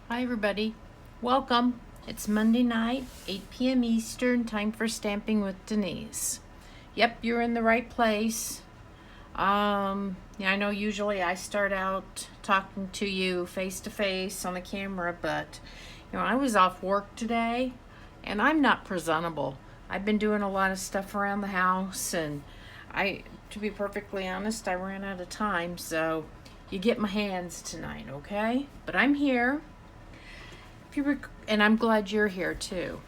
Hi everybody, welcome. It's Monday night, 8 p.m. Eastern, time for Stamping with Denise. Yep, you're in the right place. Yeah, I know usually I start out talking to you face to face on the camera, but I was off work today and I'm not presentable. I've been doing a lot of stuff around the house and to be perfectly honest, I ran out of time, so you get my hands tonight, okay? But I'm here. And I'm glad you're here too.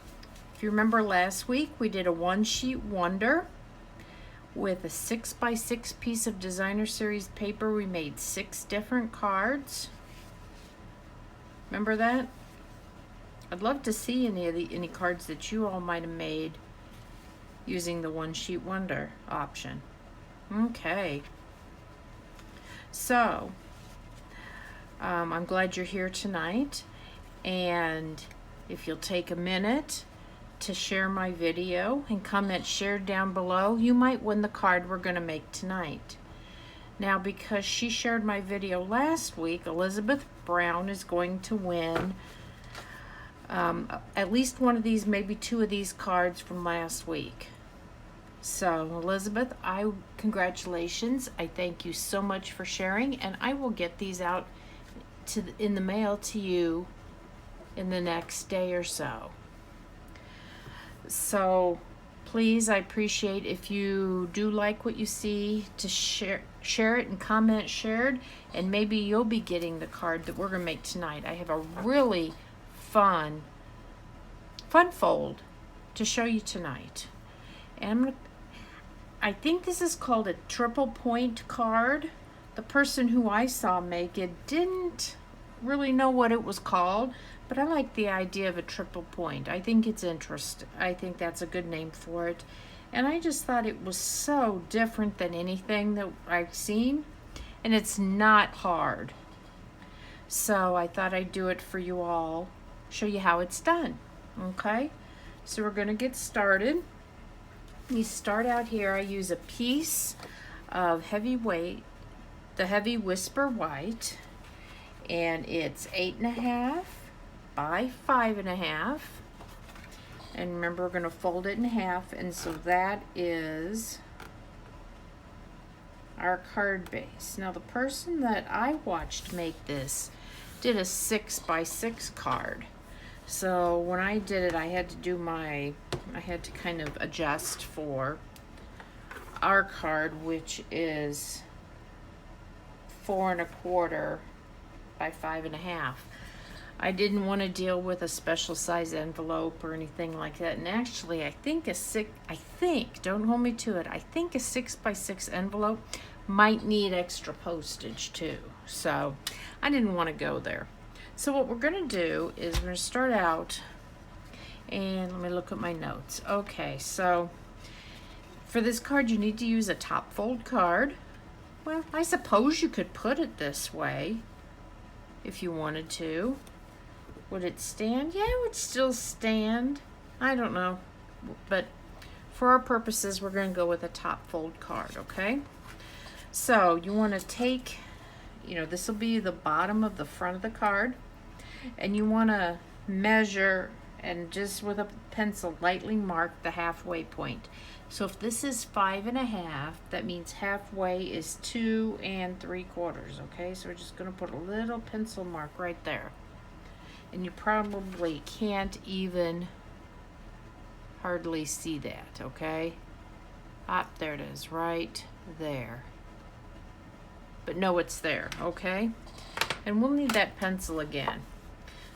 If you remember last week, we did a one-sheet wonder with a 6x6 piece of designer series paper. We made 6 different cards. Remember that? I'd love to see any cards that you all might have made using the one-sheet wonder option. Okay. So, I'm glad you're here tonight. And if you'll take a minute to share my video and comment shared down below, you might win the card we're going to make tonight. Now, because she shared my video last week, Elizabeth Brown is going to win at least one of these, maybe 2 of these cards from last week. So Elizabeth, congratulations. I thank you so much for sharing, and I will get these out in the mail to you in the next day or so. So please, I appreciate if you do like what you see to share it and comment shared, and maybe you'll be getting the card that we're gonna make tonight. I have a really fun fold to show you tonight. And I think this is called a triple point card. The person who I saw make it didn't really know what it was called, but I like the idea of a triple point. I think it's interesting. I think that's a good name for it. And I just thought it was so different than anything that I've seen. And it's not hard. So I thought I'd do it for you all, show you how it's done. Okay? So we're going to get started. You start out here, I use a piece of the Heavy Whisper White. And it's 8.5 by 5.5, and remember we're going to fold it in half, and so that is our card base. Now the person that I watched make this did a 6x6 card, so when I did it I had to kind of adjust for our card, which is 4.25 by 5.5. I didn't want to deal with a special size envelope or anything like that. And actually, don't hold me to it, I think a 6x6 envelope might need extra postage too. So I didn't want to go there. So what we're going to do is we're going to start out, and let me look at my notes. Okay, so for this card, you need to use a top fold card. Well, I suppose you could put it this way if you wanted to. Would it stand? Yeah, it would still stand. I don't know. But for our purposes, we're going to go with a top fold card, okay? So you want to take, this will be the bottom of the front of the card. And you want to measure and just with a pencil lightly mark the halfway point. So if this is 5.5, that means halfway is 2 3/4, okay? So we're just going to put a little pencil mark right there. And you probably can't even hardly see that, okay? There it is, right there. But no, it's there, okay? And we'll need that pencil again.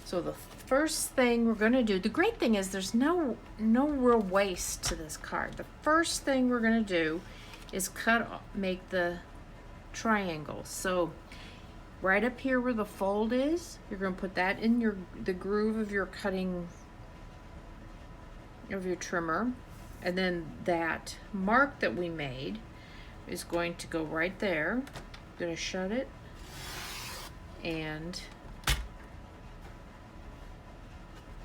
So the first thing we're going to do, the great thing is there's no real waste to this card. The first thing we're going to do is make the triangle. So right up here where the fold is, you're going to put that in the groove of your cutting of your trimmer, and then that mark that we made is going to go right there. I'm going to shut it, and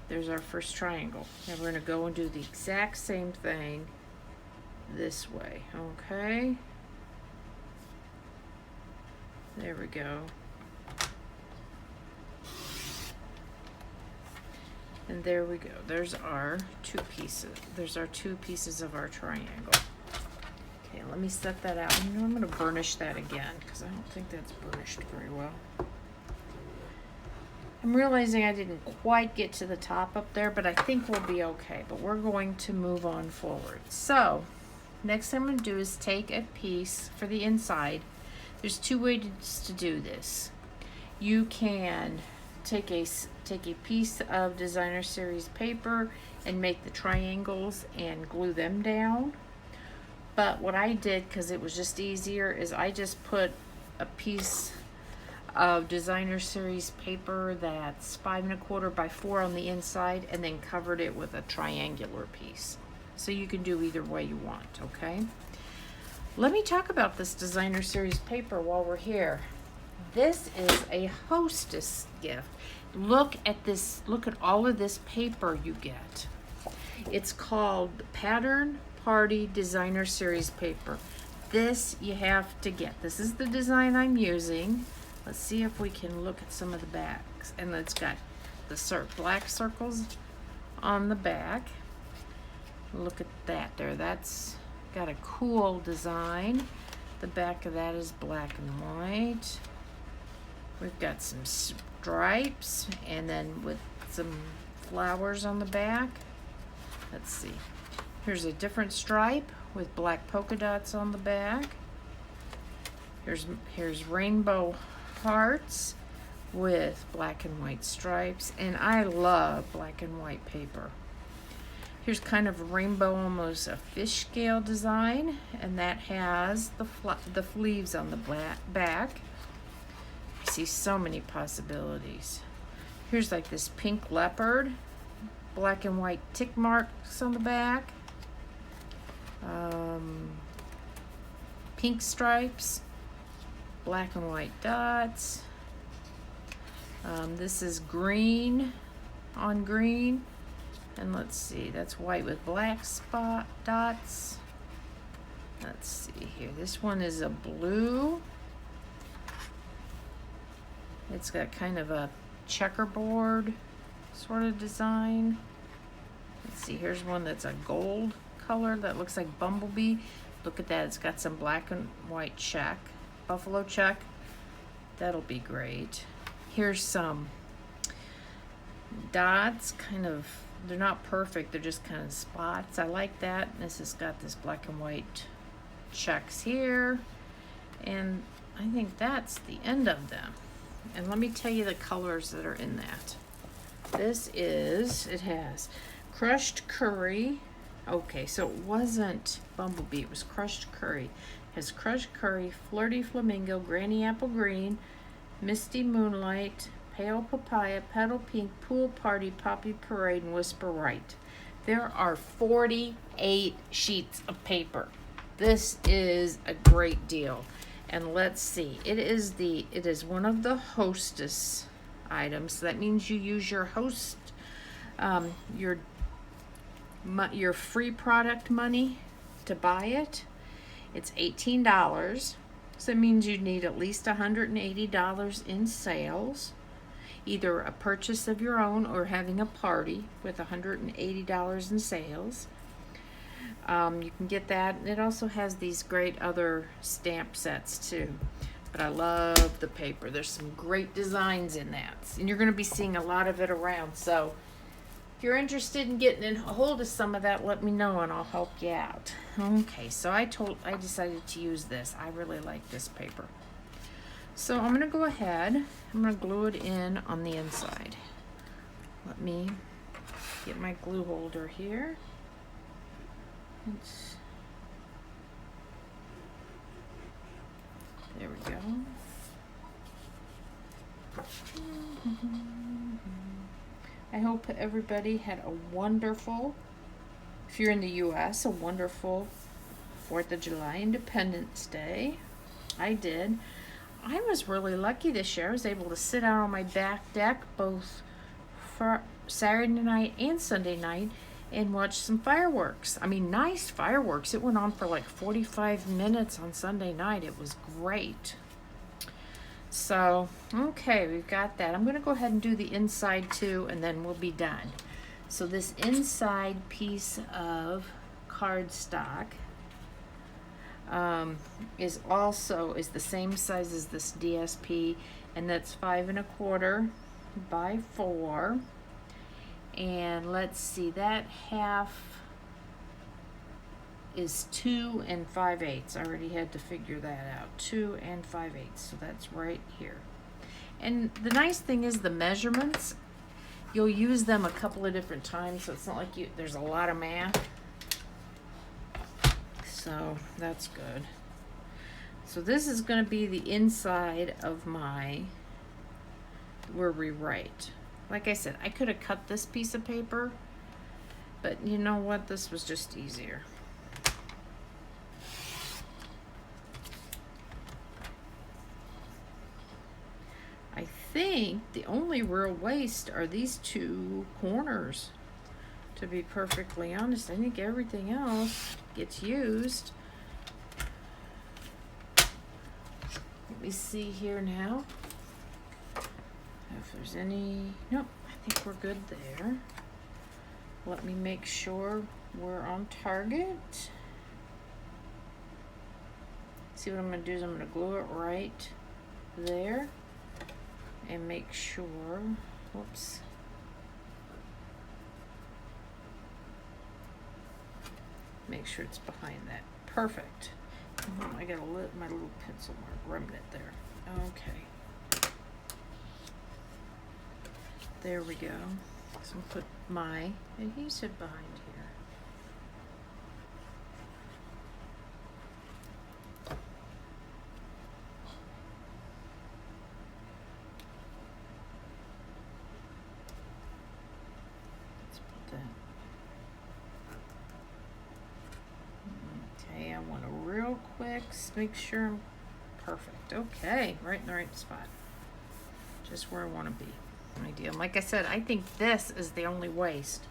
there's our first triangle. Now we're going to go and do the exact same thing this way, okay? There we go. And there we go. There's our two pieces. There's our two pieces of our triangle. Okay, let me set that out. You know, I'm going to burnish that again because I don't think that's burnished very well. I'm realizing I didn't quite get to the top up there, but I think we'll be okay. But we're going to move on forward. So, next thing I'm going to do is take a piece for the inside. There's two ways to do this. You can take a piece of designer series paper and make the triangles and glue them down. But what I did, because it was just easier, is I just put a piece of designer series paper that's 5 1/4 by 4 on the inside and then covered it with a triangular piece. So you can do either way you want, okay? Let me talk about this designer series paper while we're here. This is a hostess gift. Look at this, look at all of this paper you get. It's called Pattern Party Designer Series paper. This you have to get. This is the design I'm using. Let's see if we can look at some of the backs. And it's got the black circles on the back. Look at that there. That's got a cool design. The back of that is black and white. We've got some stripes and then with some flowers on the back. Let's see. Here's a different stripe with black polka dots on the back. Here's rainbow hearts with black and white stripes, and I love black and white paper. Here's kind of a rainbow, almost a fish scale design, and that has the leaves on the back. I see so many possibilities. Here's like this pink leopard, black and white tick marks on the back. Pink stripes, black and white dots. This is green on green, and let's see, that's white with black spot dots. Let's see here, this one is a blue. It's got kind of a checkerboard sort of design. Let's see, here's one that's a gold color that looks like bumblebee. Look at that, it's got some black and white check, buffalo check. That'll be great. Here's some dots, kind of, they're not perfect, they're just kind of spots. I like that. This has got this black and white checks here, and I think that's the end of them. And let me tell you the colors that are in that. It has crushed curry. Okay, so it wasn't bumblebee, it was crushed curry. It has crushed curry, flirty flamingo, granny apple green, misty moonlight, pale papaya, petal pink, pool party, poppy parade, and whisper right. There are 48 sheets of paper. This is a great deal. And let's see, it is one of the hostess items. So that means you use your host, your free product money to buy it. It's $18. So it means you need at least $180 in sales, either a purchase of your own or having a party with $180 in sales. You can get that, and it also has these great other stamp sets too. But I love the paper. There's some great designs in that, and you're going to be seeing a lot of it around. So if you're interested in getting a hold of some of that, let me know and I'll help you out. Okay, so I decided to use this. I really like this paper. So I'm going to go ahead. I'm going to glue it in on the inside. Let me get my glue holder here. There we go. I hope everybody had a wonderful, if you're in the US, a wonderful 4th of July Independence Day. I did. I was really lucky this year. I was able to sit out on my back deck both for Saturday night and Sunday night and watch some fireworks. I mean, nice fireworks. It went on for like 45 minutes on Sunday night. It was great. So, okay, we've got that. I'm going to go ahead and do the inside too, and then we'll be done. So this inside piece of cardstock is the same size as this DSP, and that's 5 1/4 by 4. And let's see, that half is 2 5/8. I already had to figure that out. 2 5/8. So that's right here. And the nice thing is the measurements, you'll use them a couple of different times, so it's not like there's a lot of math. So that's good. So this is going to be the inside of where we write. Like I said, I could have cut this piece of paper, but you know what? This was just easier. I think the only real waste are these 2 corners. To be perfectly honest, I think everything else gets used. Let me see here now. If there's any, nope, I think we're good there. Let me make sure we're on target. See what I'm gonna do is I'm gonna glue it right there and make sure, whoops. Make sure it's behind that. Perfect. I got my little pencil mark remnant there. Okay. There we go. So I'll put my adhesive behind here. Let's put that. Okay, I want to real quick make sure I'm perfect. Okay, right in the right spot. Just where I want to be. Ideal. Like I said, I think this is the only waste.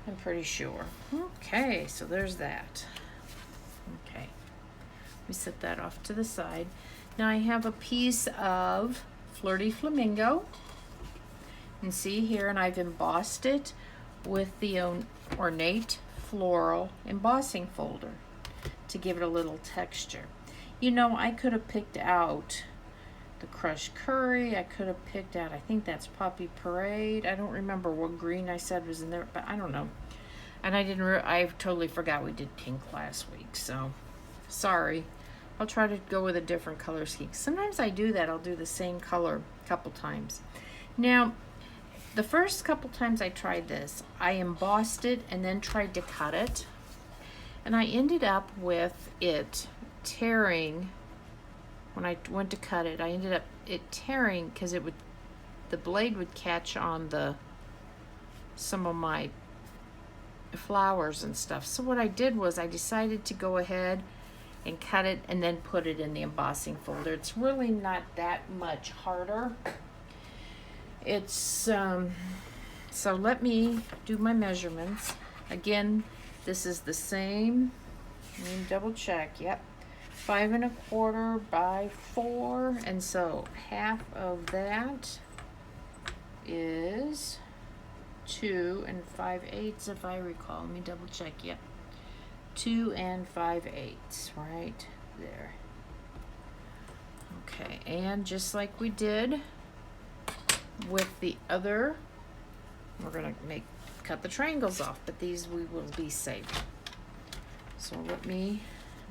I'm pretty sure. Okay, so there's that. Okay, we set that off to the side. Now I have a piece of Flirty Flamingo. And see here, and I've embossed it with the Ornate Floral embossing folder to give it a little texture. You know, I could have picked out the crushed curry. I could have picked out, I think that's Poppy Parade. I don't remember what green I said was in there, but I don't know. And I totally forgot we did pink last week, so sorry. I'll try to go with a different color scheme. Sometimes I do that. I'll do the same color a couple times. Now, the first couple times I tried this, I embossed it and then tried to cut it. And I ended up with it tearing. When I went to cut it, I ended up tearing because the blade would catch on some of my flowers and stuff. So what I did was I decided to go ahead and cut it and then put it in the embossing folder. It's really not that much harder. It's so let me do my measurements. Again, this is the same. Let me double check. Yep. 5 1/4 by 4, and so half of that is 2 5/8, if I recall. Let me double check. Yep, 2 5/8 right there. Okay, and just like we did with the other, we're gonna cut the triangles off, but these we will be saving. So let me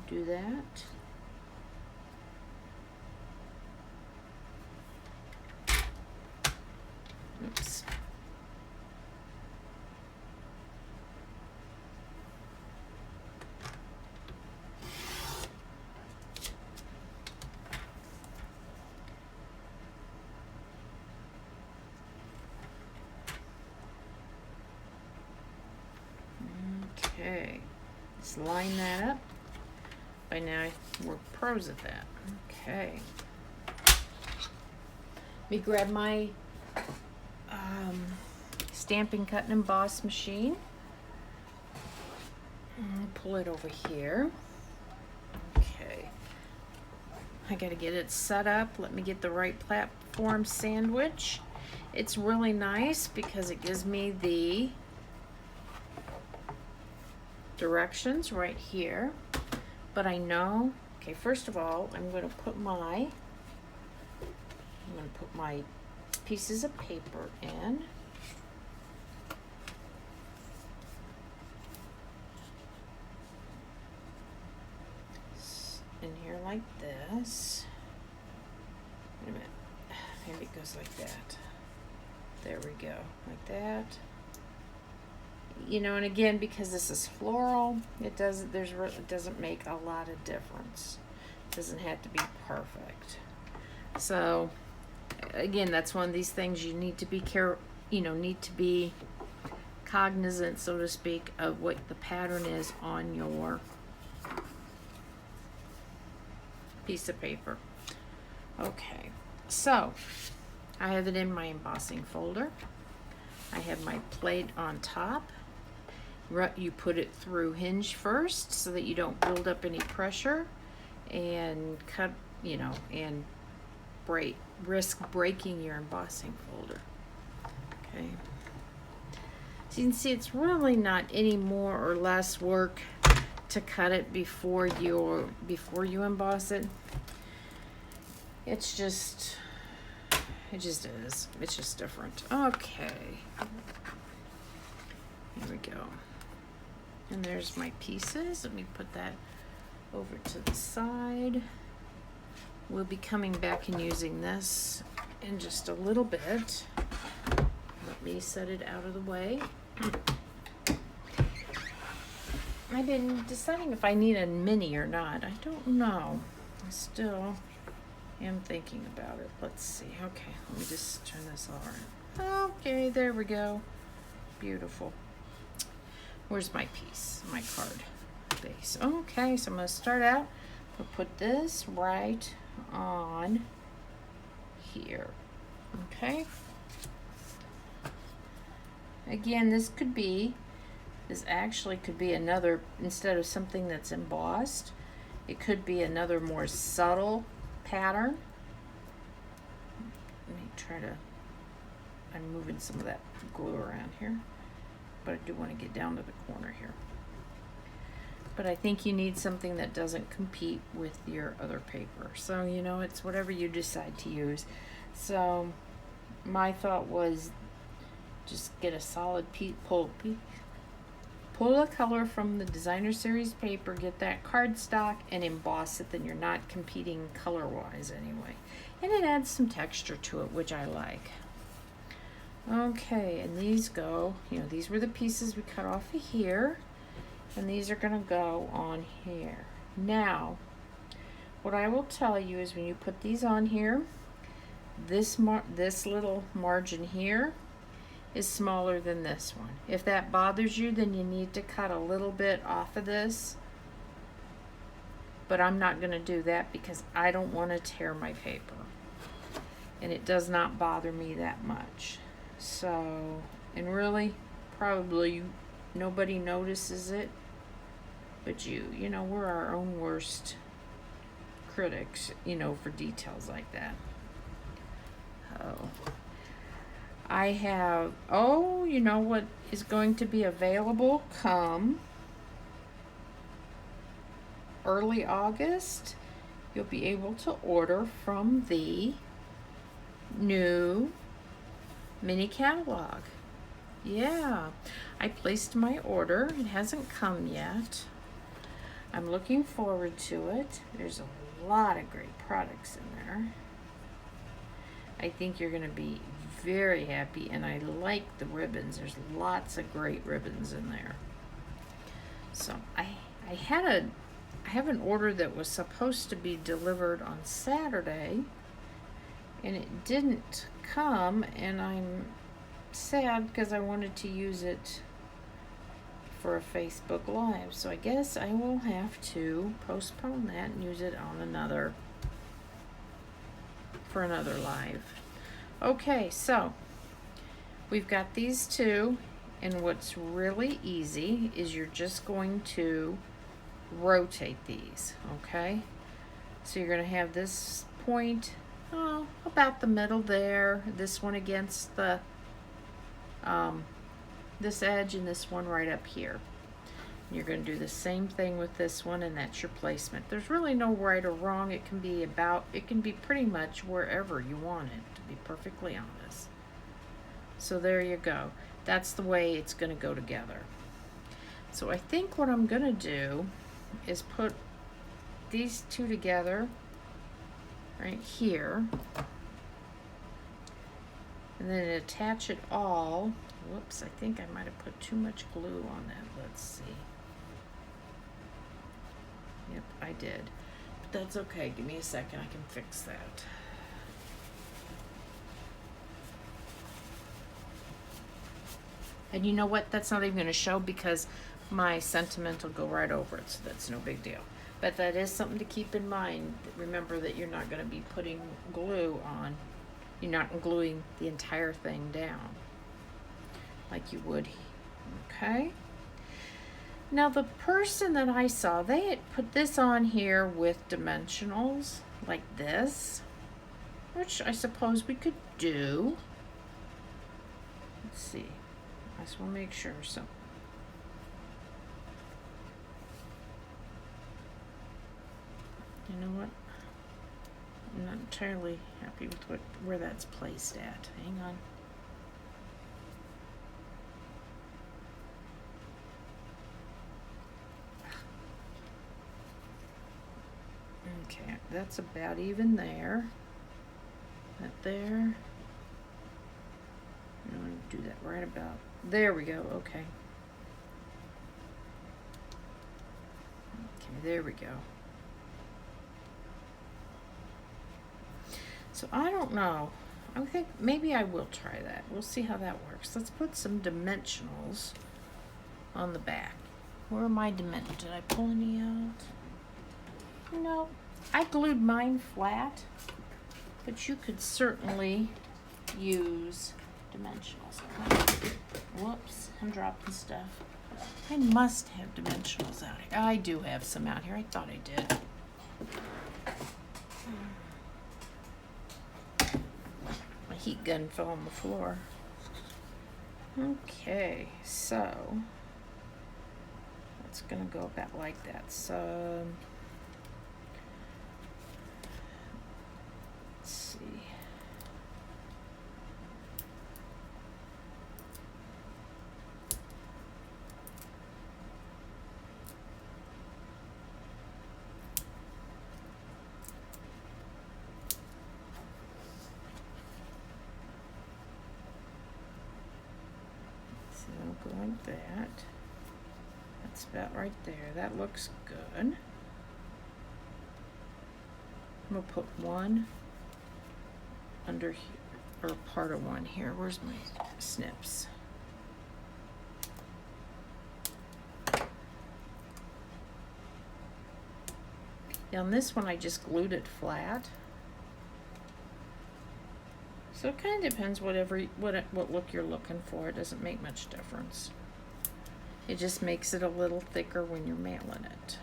do that. Oops. Okay, let's line that up. By now we're pros at that. Okay. Let me grab my Stampin' Cut and Emboss machine. Pull it over here. Okay. I gotta get it set up. Let me get the right platform sandwich. It's really nice because it gives me the directions right here. But I know, okay, first of all, I'm going to put my pieces of paper in. In here like this. Wait a minute. Maybe it goes like that. There we go. Like that. You know, and again, because this is floral, it doesn't make a lot of difference. It doesn't have to be perfect. So again, that's one of these things you need to be need to be cognizant, so to speak, of what the pattern is on your piece of paper. Okay, so I have it in my embossing folder. I have my plate on top. You put it through hinge first so that you don't build up any pressure and cut, and risk breaking your embossing folder. Okay. So you can see it's really not any more or less work to cut it before you emboss it. It just is. It's just different. Okay. Here we go. And there's my pieces. Let me put that over to the side. We'll be coming back and using this in just a little bit. Let me set it out of the way. I've been deciding if I need a mini or not. I don't know. I still am thinking about it. Let's see. Okay, let me just turn this all around. Okay, there we go. Beautiful. Where's my piece? My card base. Okay, so I'm going to start out. We'll put this right on here. Okay. Again, this actually could be another, instead of something that's embossed, it could be another more subtle pattern. Let me try to, I'm moving some of that glue around here, but I do want to get down to the corner here. But I think you need something that doesn't compete with your other paper. So, it's whatever you decide to use. So my thought was just get a solid pull a color from the designer series paper, get that cardstock and emboss it. Then you're not competing color wise anyway. And it adds some texture to it, which I like. Okay, and these go, these were the pieces we cut off of here. And these are going to go on here. Now, what I will tell you is when you put these on here, this little margin here is smaller than this one. If that bothers you, then you need to cut a little bit off of this. But I'm not going to do that because I don't want to tear my paper. And it does not bother me that much. So, and really, probably nobody notices it but you. We're our own worst critics, for details like that. Oh, I have, what is going to be available come early August? You'll be able to order from the new mini catalog. Yeah, I placed my order. It hasn't come yet. I'm looking forward to it. There's a lot of great products in there. I think you're going to be very happy, and I like the ribbons. There's lots of great ribbons in there. So I have an order that was supposed to be delivered on Saturday, and it didn't come, and I'm sad because I wanted to use it for a Facebook Live. So I guess I will have to postpone that and use it on another live. Okay, so we've got these two, and what's really easy is you're just going to rotate these, okay? So you're going to have this point oh, about the middle there. This one against the, this edge, and this one right up here. You're going to do the same thing with this one, and that's your placement. There's really no right or wrong. It can be pretty much wherever you want it, to be perfectly honest. So there you go. That's the way it's going to go together. So I think what I'm going to do is put these two together right here, and then attach it all. Whoops, I think I might have put too much glue on that. Let's see. Yep, I did. But that's okay. Give me a second. I can fix that. And you know what? That's not even going to show because my sentiment will go right over it, so that's no big deal. But that is something to keep in mind. Remember that you're not going to be putting glue on. You're not gluing the entire thing down like you would. Okay? Now the person that I saw, they had put this on here with dimensionals like this, which I suppose we could do. Let's see. I just want to make sure. So you know what? I'm not entirely happy with where that's placed at. Hang on. Okay, that's about even there. That there. I'm going to do that right about. There we go. Okay. Okay, there we go. So I don't know. I think maybe I will try that. We'll see how that works. Let's put some dimensionals on the back. Where are my dimensionals? Did I pull any out? No. I glued mine flat, but you could certainly use dimensionals. Whoops, I'm dropping stuff. I must have dimensionals out here. I do have some out here. I thought I did. My heat gun fell on the floor. Okay, so it's gonna go about like that. So let's see. Go like that. That's about right there. That looks good. I'm gonna put one under here, or part of one here. Where's my snips? Now on this one I just glued it flat. So it kind of depends what look you're looking for. It doesn't make much difference. It just makes it a little thicker when you're mailing it.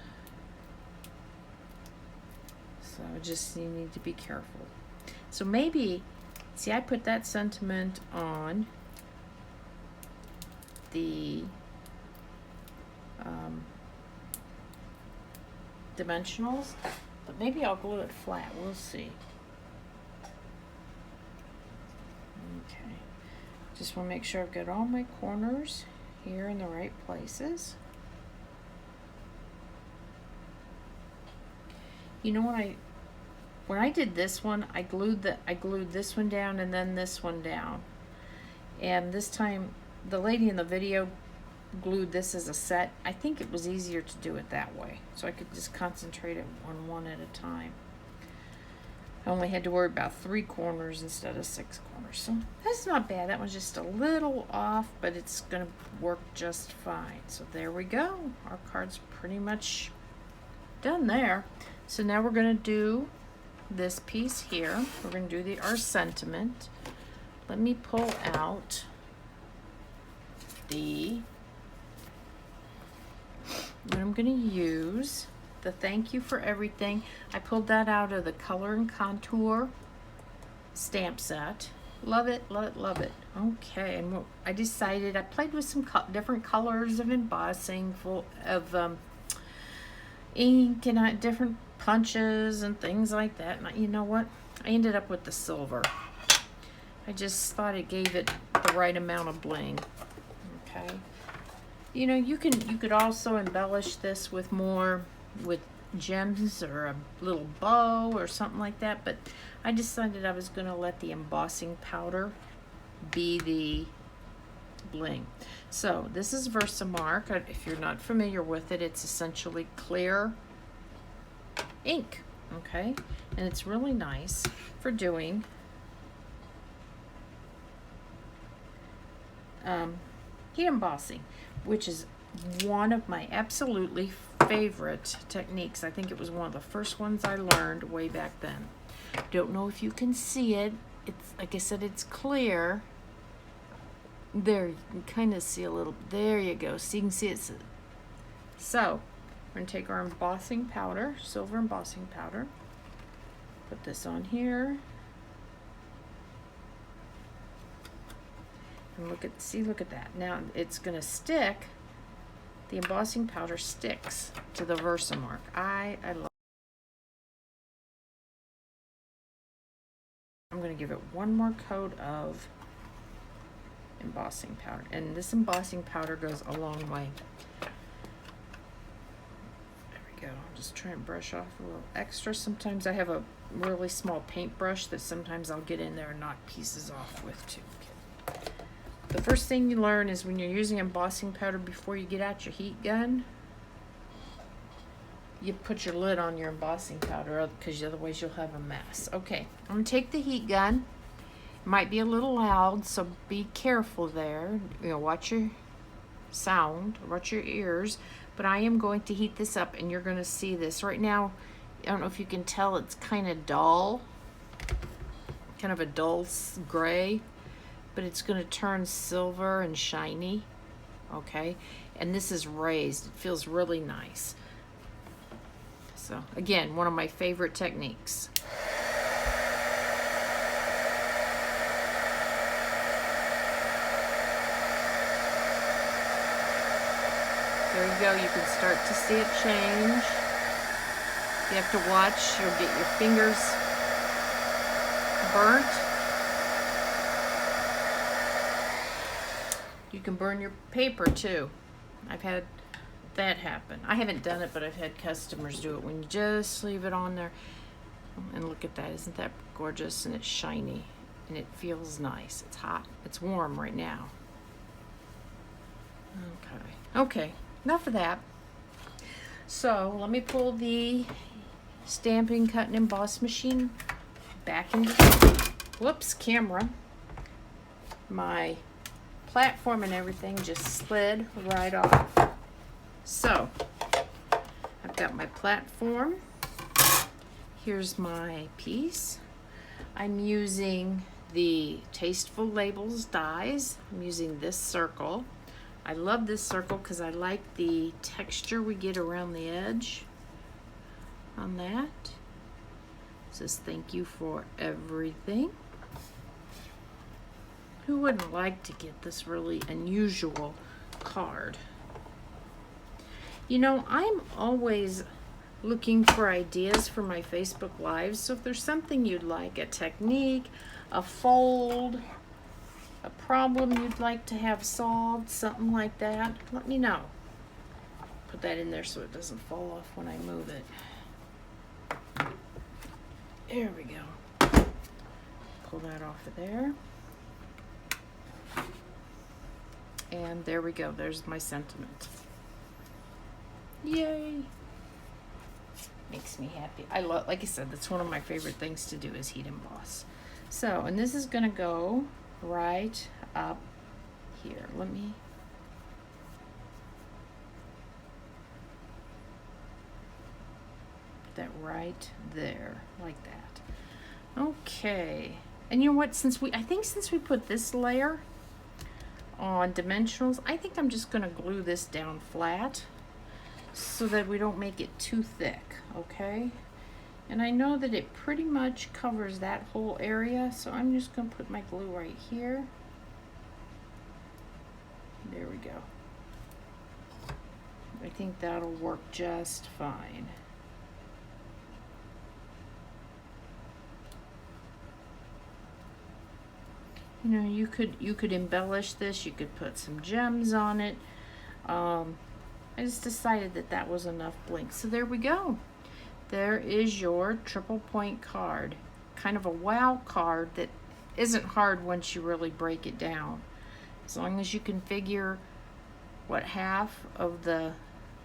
So just you need to be careful. So maybe, see, I put that sentiment on the dimensionals, but maybe I'll glue it flat. We'll see. Okay, just want to make sure I've got all my corners here in the right places. You know when I did this one, I glued this one down and then this one down. And this time the lady in the video glued this as a set. I think it was easier to do it that way, so I could just concentrate it on one at a time. I only had to worry about 3 corners instead of 6 corners. So that's not bad. That one's just a little off, but it's gonna work just fine. So there we go. Our card's pretty much done there. So now we're gonna do this piece here. We're gonna do our sentiment. Let me pull out what I'm gonna use. The thank you for everything. I pulled that out of the Color and Contour stamp set. Love it, love it, love it. Okay, and I decided, I played with some different colors of embossing, full of ink and different punches and things like that. And you know what? I ended up with the silver. I just thought it gave it the right amount of bling. Okay. You know, you could also embellish this with gems or a little bow or something like that, but I decided I was going to let the embossing powder be the bling. So this is Versamark. If you're not familiar with it, it's essentially clear ink, okay? And it's really nice for doing heat embossing, which is one of my absolutely favorite techniques. I think it was one of the first ones I learned way back then. Don't know if you can see it. It's like I said, it's clear. There, you can kind of see a little. There you go. So you can see it. So we're going to take our embossing powder, silver embossing powder, put this on here, and look at that. Now it's going to stick. The embossing powder sticks to the Versamark. I love. I'm going to give it one more coat of embossing powder, and this embossing powder goes a long way. There we go. I'm just trying to brush off a little extra. Sometimes I have a really small paintbrush that sometimes I'll get in there and knock pieces off with too. Okay. The first thing you learn is when you're using embossing powder, before you get out your heat gun, you put your lid on your embossing powder, because otherwise you'll have a mess. Okay, I'm going to take the heat gun. It might be a little loud, so be careful there. You know, watch your sound, watch your ears. But I am going to heat this up, and you're going to see this. Right now, I don't know if you can tell, it's kind of dull. Kind of a dull gray. But it's going to turn silver and shiny. Okay? And this is raised. It feels really nice. So, again, one of my favorite techniques. There you go. You can start to see it change. You have to watch. You'll get your fingers burnt. You can burn your paper too. I've had that happen. I haven't done it, but I've had customers do it when you just leave it on there. And look at that. Isn't that gorgeous? And it's shiny and it feels nice. It's hot. It's warm right now. Okay, enough of that. So let me pull the Stampin' Cut and Emboss machine back into the camera. My platform and everything just slid right off. So I've got my platform. Here's my piece. I'm using the Tasteful Labels dies. I'm using this circle. I love this circle because I like the texture we get around the edge on that. It says thank you for everything. Who wouldn't like to get this really unusual card? You know, I'm always looking for ideas for my Facebook Lives. So if there's something you'd like, a technique, a fold, a problem you'd like to have solved, something like that, let me know. Put that in there so it doesn't fall off when I move it. There we go. Pull that off of there. And there we go. There's my sentiment. Yay. Makes me happy. I love, like I said, that's one of my favorite things to do is heat emboss. So, and this is going to go right up here. Let me put that right there, like that. Okay. And you know what? I think since we put this layer on dimensionals, I think I'm just going to glue this down flat so that we don't make it too thick, okay? And I know that it pretty much covers that whole area, so I'm just going to put my glue right here. There we go. I think that'll work just fine. You know, you could embellish this. You could put some gems on it. I just decided that that was enough bling. So there we go. There is your triple point card. Kind of a wow card that isn't hard once you really break it down. As long as you can figure what half of the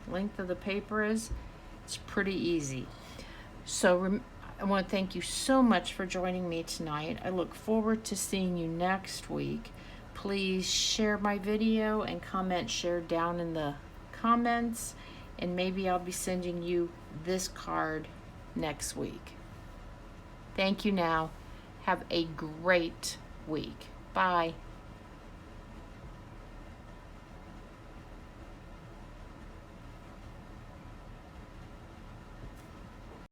length of the paper is, it's pretty easy. So I want to thank you so much for joining me tonight. I look forward to seeing you next week. Please share my video and share down in the comments, and maybe I'll be sending you this card next week. Thank you now. Have a great week. Bye.